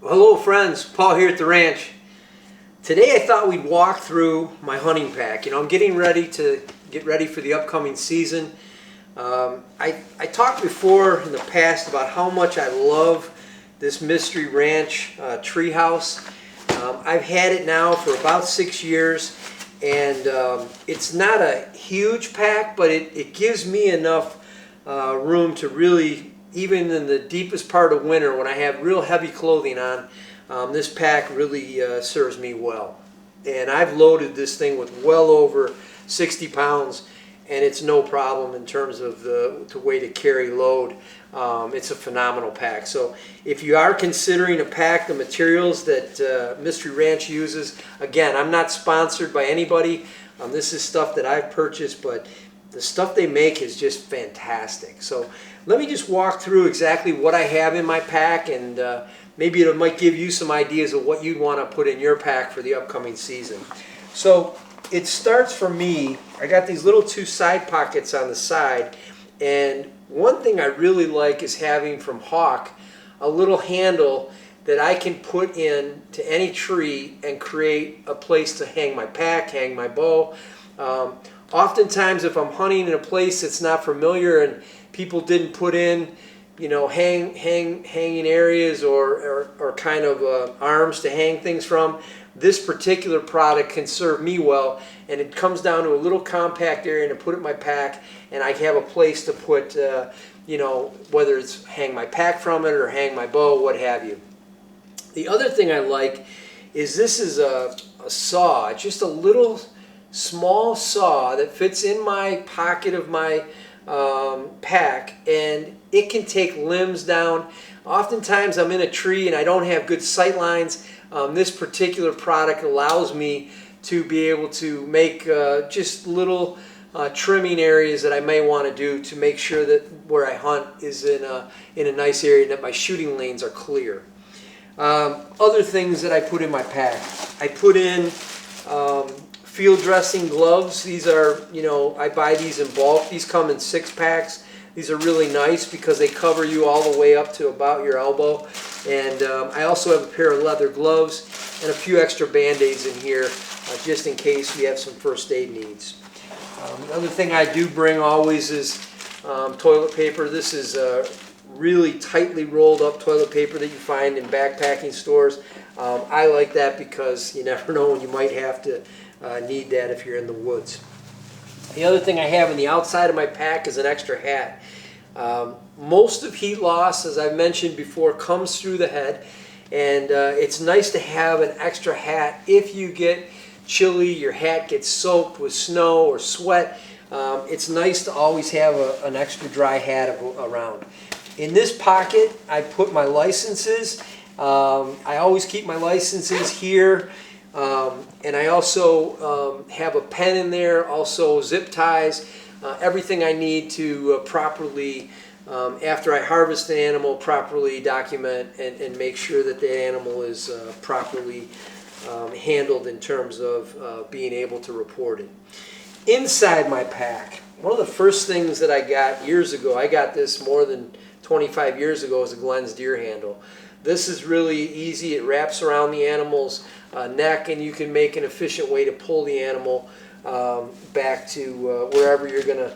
Hello friends, Paul here at the ranch. Today I thought we'd walk through my hunting pack. I'm getting ready to get ready for the upcoming season. I talked before in the past about how much I love this Mystery Ranch Treehouse. I've had it now for about 6 years, and it's not a huge pack, but it gives me enough room to really, even in the deepest part of winter when I have real heavy clothing on, this pack really serves me well. And I've loaded this thing with well over 60 pounds, and it's no problem in terms of the way to carry load. It's a phenomenal pack. So if you are considering a pack, the materials that Mystery Ranch uses, again, I'm not sponsored by anybody. This is stuff that I've purchased, but the stuff they make is just fantastic. So let me just walk through exactly what I have in my pack, and maybe it might give you some ideas of what you'd want to put in your pack for the upcoming season. So it starts for me, I got these little 2 side pockets on the side, and one thing I really like is having from Hawk a little handle that I can put in to any tree and create a place to hang my pack, hang my bow. Oftentimes if I'm hunting in a place that's not familiar and people didn't put in, hanging areas or kind of arms to hang things from, this particular product can serve me well, and it comes down to a little compact area to put it in my pack, and I have a place to put, whether it's hang my pack from it or hang my bow, what have you. The other thing I like is this is a saw, just a little small saw that fits in my pocket of my pack, and it can take limbs down. Oftentimes I'm in a tree and I don't have good sight lines. This particular product allows me to be able to make just little trimming areas that I may want to do to make sure that where I hunt is in a nice area and that my shooting lanes are clear. Other things that I put in my pack, I put in field dressing gloves. These are, I buy these in bulk. These come in 6 packs. These are really nice because they cover you all the way up to about your elbow. And I also have a pair of leather gloves and a few extra band-aids in here just in case you have some first aid needs. The other thing I do bring always is toilet paper. This is really tightly rolled up toilet paper that you find in backpacking stores. I like that because you never know when you might have to need that if you're in the woods. The other thing I have in the outside of my pack is an extra hat. Most of heat loss, as I've mentioned before, comes through the head, and it's nice to have an extra hat. If you get chilly, your hat gets soaked with snow or sweat, it's nice to always have an extra dry hat around. In this pocket, I put my licenses. I always keep my licenses here. And I also have a pen in there, also zip ties, everything I need to properly, after I harvest an animal, properly document and make sure that the animal is properly handled in terms of being able to report it. Inside my pack, one of the first things that I got years ago, I got this more than 25 years ago, is a Glenn's deer handle. This is really easy. It wraps around the animal's neck, and you can make an efficient way to pull the animal back to wherever you're going to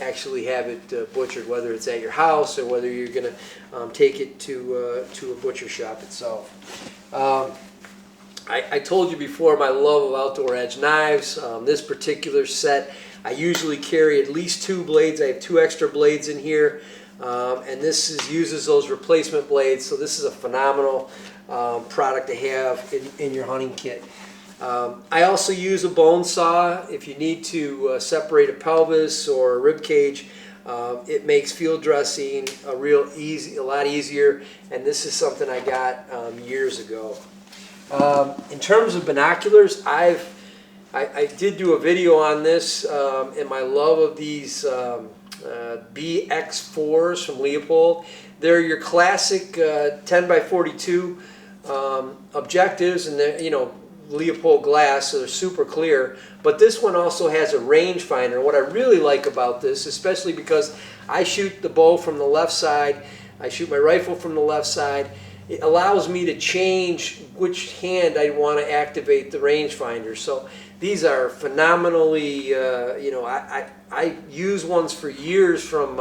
actually have it butchered, whether it's at your house or whether you're going to take it to a butcher shop itself. I told you before my love of outdoor edge knives. This particular set, I usually carry at least 2 blades. I have 2 extra blades in here. And this uses those replacement blades, so this is a phenomenal product to have in your hunting kit. I also use a bone saw if you need to separate a pelvis or a rib cage. It makes field dressing a lot easier, and this is something I got years ago. In terms of binoculars, I did do a video on this and my love of these BX4s from Leopold. They're your classic 10 by 42 objectives, and they're, Leopold glass, so they're super clear. But this one also has a rangefinder. What I really like about this, especially because I shoot the bow from the left side, I shoot my rifle from the left side, it allows me to change which hand I want to activate the rangefinder. So these are phenomenally, I use ones for years from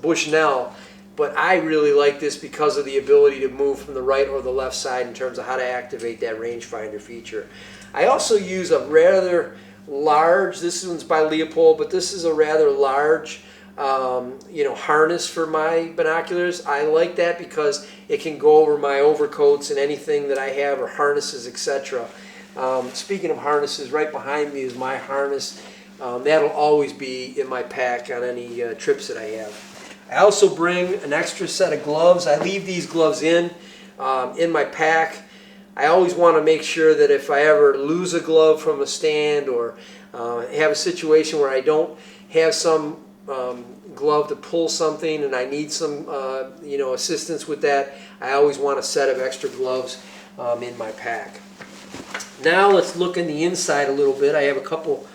Bushnell, but I really like this because of the ability to move from the right or the left side in terms of how to activate that rangefinder feature. I also use a rather large, this one's by Leopold, but this is a rather large harness for my binoculars. I like that because it can go over my overcoats and anything that I have, or harnesses, etc. Speaking of harnesses, right behind me is my harness. That'll always be in my pack on any trips that I have. I also bring an extra set of gloves. I leave these gloves in my pack. I always want to make sure that if I ever lose a glove from a stand, or have a situation where I don't have some glove to pull something and I need some assistance with that, I always want a set of extra gloves in my pack. Now let's look in the inside a little bit. I have a couple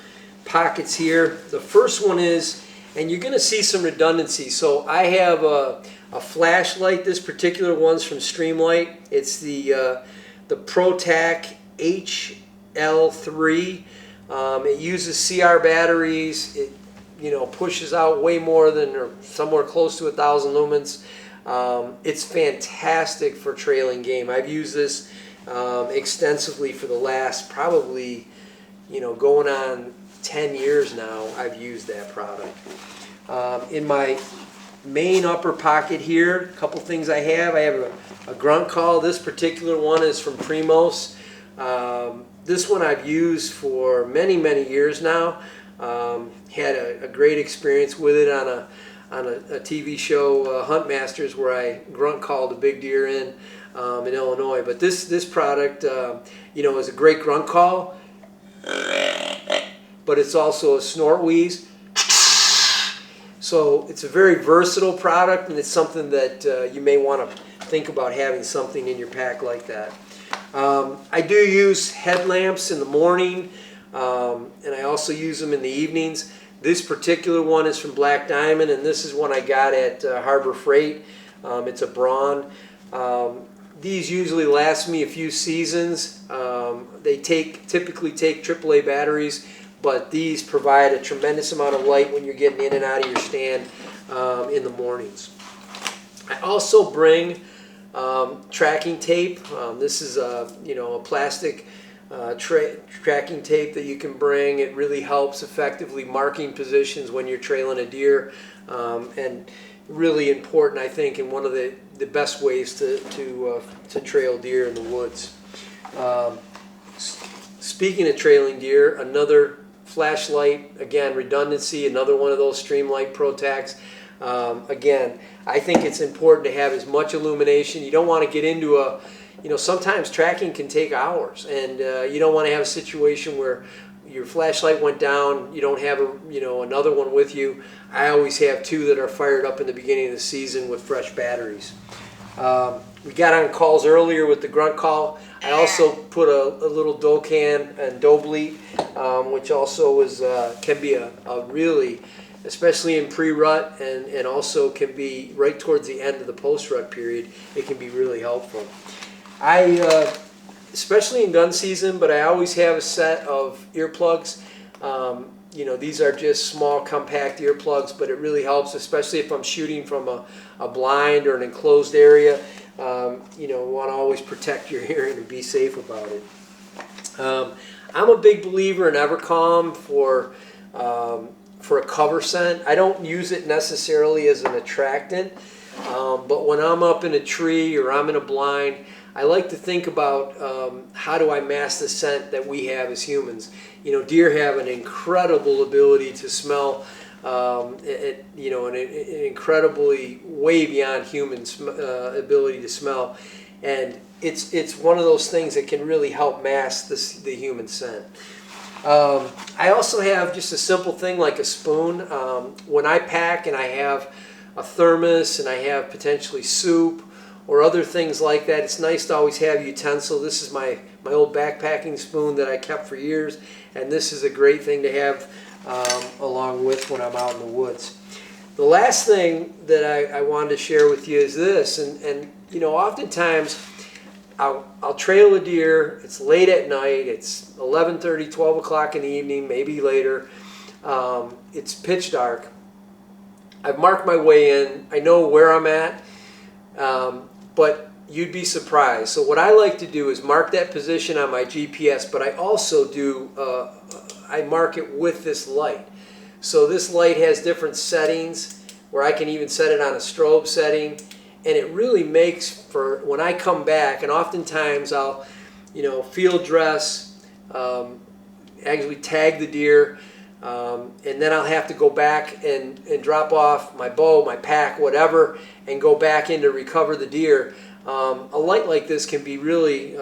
pockets here. The first one is, and you're going to see some redundancy. So I have a flashlight. This particular one's from Streamlight. It's the ProTac HL3. It uses CR batteries. It pushes out way more than, or somewhere close to 1,000 lumens. It's fantastic for trailing game. I've used this extensively for the last probably going on 10 years now. I've used that product. In my main upper pocket here, a couple things I have. I have a grunt call. This particular one is from Primos. This one I've used for many years now. Had a great experience with it on a TV show, Huntmasters, where I grunt called a big deer in Illinois. But this product is a great grunt call, but it's also a snort wheeze. So it's a very versatile product, and it's something that you may want to think about having something in your pack like that. I do use headlamps in the morning, and I also use them in the evenings. This particular one is from Black Diamond, and this is one I got at Harbor Freight. It's a Braun. These usually last me a few seasons. They typically take AAA batteries, but these provide a tremendous amount of light when you're getting in and out of your stand in the mornings. I also bring tracking tape. This is a plastic tracking tape that you can bring. It really helps effectively marking positions when you're trailing a deer, and really important, I think, and one of the best ways to trail deer in the woods. Speaking of trailing deer, another flashlight, again, redundancy, another one of those Streamlight ProTacs. Again, I think it's important to have as much illumination. You don't want to get into sometimes tracking can take hours, and you don't want to have a situation where your flashlight went down, you don't have another one with you. I always have two that are fired up in the beginning of the season with fresh batteries. We got on calls earlier with the grunt call. I also put a little doe can and doe bleat, which also can be a really, especially in pre-rut, and also can be right towards the end of the post-rut period, it can be really helpful. Especially in gun season, but I always have a set of earplugs. These are just small, compact earplugs, but it really helps, especially if I'm shooting from a blind or an enclosed area. Want to always protect your hearing and be safe about it. I'm a big believer in Evercalm for a cover scent. I don't use it necessarily as an attractant, but when I'm up in a tree or I'm in a blind, I like to think about how do I mask the scent that we have as humans. Deer have an incredible ability to smell, an incredibly way beyond human ability to smell, and it's one of those things that can really help mask the human scent. I also have just a simple thing like a spoon. When I pack and I have a thermos and I have potentially soup or other things like that, it's nice to always have a utensil. This is my old backpacking spoon that I kept for years, and this is a great thing to have along with when I'm out in the woods. The last thing that I wanted to share with you is this, and you know, oftentimes I'll trail a deer. It's late at night. It's 11:30, 12 o'clock in the evening, maybe later. It's pitch dark. I've marked my way in. I know where I'm at, but you'd be surprised. So what I like to do is mark that position on my GPS, but I also do, I mark it with this light. So this light has different settings where I can even set it on a strobe setting, and it really makes for when I come back, and oftentimes I'll, you know, field dress, actually tag the deer, and then I'll have to go back and drop off my bow, my pack, whatever, and go back in to recover the deer. A light like this can be really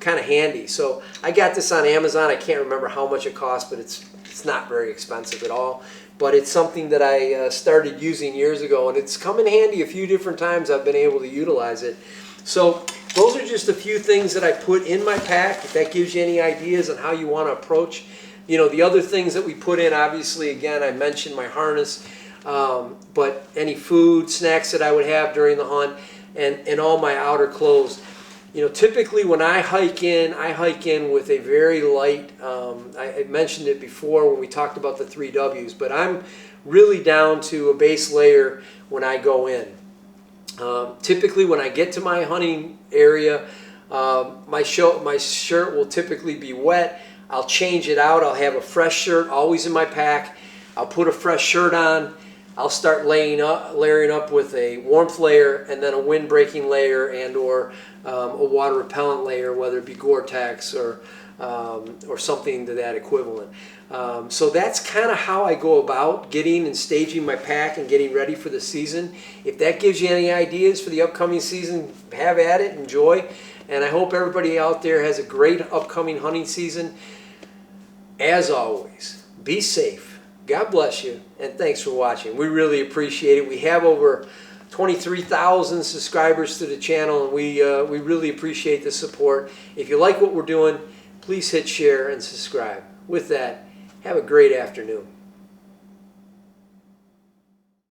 kind of handy. So I got this on Amazon. I can't remember how much it cost, but it's not very expensive at all. But it's something that I started using years ago, and it's come in handy a few different times. I've been able to utilize it. So those are just a few things that I put in my pack. If that gives you any ideas on how you want to approach, you know, the other things that we put in, obviously, again, I mentioned my harness, but any food, snacks that I would have during the hunt, and all my outer clothes. You know, typically when I hike in with a very light, I mentioned it before when we talked about the 3 Ws, but I'm really down to a base layer when I go in. Typically when I get to my hunting area, my shirt will typically be wet. I'll change it out. I'll have a fresh shirt always in my pack. I'll put a fresh shirt on. I'll start layering up with a warmth layer and then a wind breaking layer and or a water repellent layer, whether it be Gore-Tex or something to that equivalent. So that's kind of how I go about getting and staging my pack and getting ready for the season. If that gives you any ideas for the upcoming season, have at it, enjoy. And I hope everybody out there has a great upcoming hunting season. As always, be safe. God bless you, and thanks for watching. We really appreciate it. We have over 23,000 subscribers to the channel, and we really appreciate the support. If you like what we're doing, please hit share and subscribe. With that, have a great afternoon.